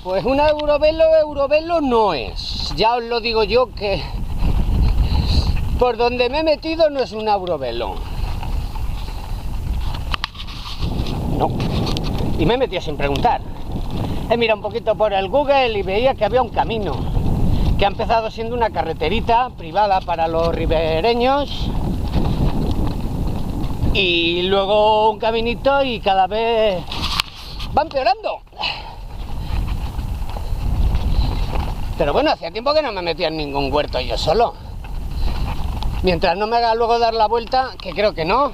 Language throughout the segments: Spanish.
pues un eurovelo no es. Ya os lo digo yo que por donde me he metido no es un eurovelo. No. Y me he metido sin preguntar. He mirado un poquito por el Google y veía que había un camino que ha empezado siendo una carreterita privada para los ribereños y luego un caminito y cada vez va empeorando. Pero bueno, hacía tiempo que no me metía en ningún huerto yo solo. Mientras no me haga luego dar la vuelta, que creo que no.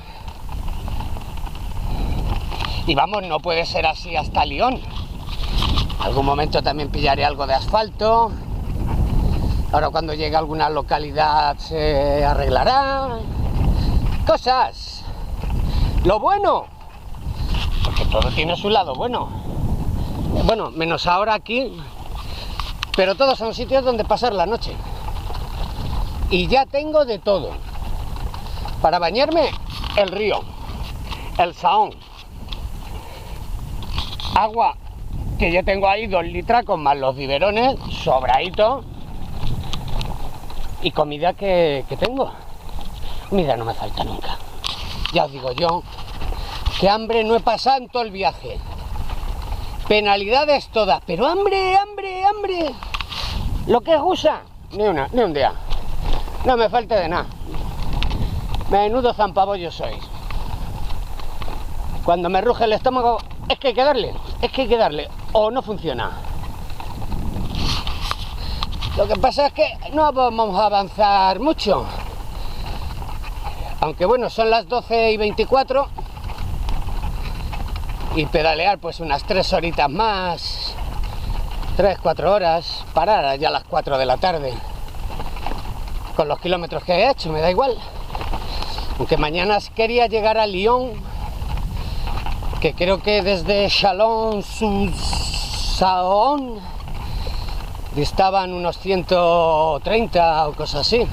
Y vamos, no puede ser así hasta Lyon. Algún momento también pillaré algo de asfalto. Ahora cuando llegue a alguna localidad se arreglará. Cosas. Lo bueno. Porque todo tiene su lado bueno. Bueno, menos ahora aquí. Pero todos son sitios donde pasar la noche. Y ya tengo de todo. Para bañarme, el río. El Saón. Agua, que yo tengo ahí 2 litracos más los biberones, sobradito. Y comida que tengo. Comida no me falta nunca. Ya os digo yo, que hambre no he pasado en todo el viaje. Penalidades todas, pero hambre. Lo que es gusa, ni un día. No me falte de nada. Menudo zampabollo sois. Cuando me ruge el estómago, es que hay que darle, o no funciona. Lo que pasa es que no vamos a avanzar mucho. Aunque bueno, son las 12:24 y pedalear pues unas 3 horitas más, 3-4 horas, parar ya a las 4 de la tarde. Con los kilómetros que he hecho, me da igual. Aunque mañana quería llegar a Lyon, que creo que desde Chalon-sur-Saône distaban unos 130 o cosas así.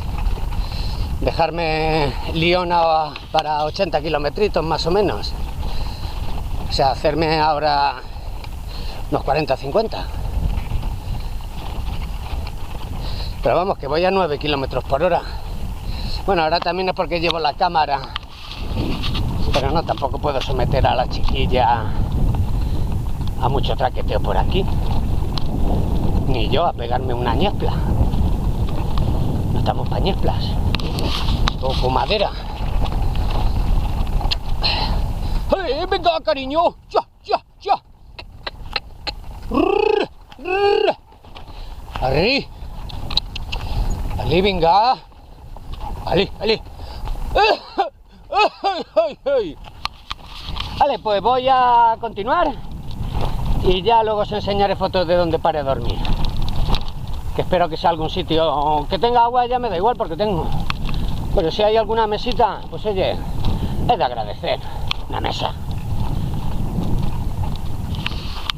Dejarme Lyon para 80 kilometritos más o menos. O sea, hacerme ahora unos 40-50. Pero vamos, que voy a 9 kilómetros por hora. Bueno, ahora también es porque llevo la cámara. Pero no, tampoco puedo someter a la chiquilla a mucho traqueteo por aquí. Ni yo a pegarme una ñespla. No estamos para ñesplas. O con madera. ¡Hey, venga, cariño! ¡Ya! ¡Arri! ¡Ali, venga! ¡Ali! Vale, pues voy a continuar y ya luego os enseñaré fotos de donde pare a dormir. Que espero que sea algún sitio que tenga agua, ya me da igual porque tengo. Pero si hay alguna mesita, pues oye, es de agradecer una mesa.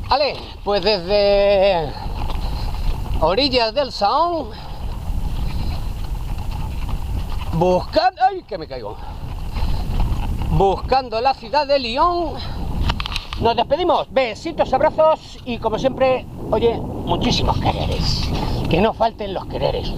Vale, pues desde orillas del Saón, buscando... ¡Ay, que me caigo! Buscando la ciudad de Lyon. Nos despedimos. Besitos, abrazos y como siempre, oye, muchísimos quereres. Que no falten los quereres.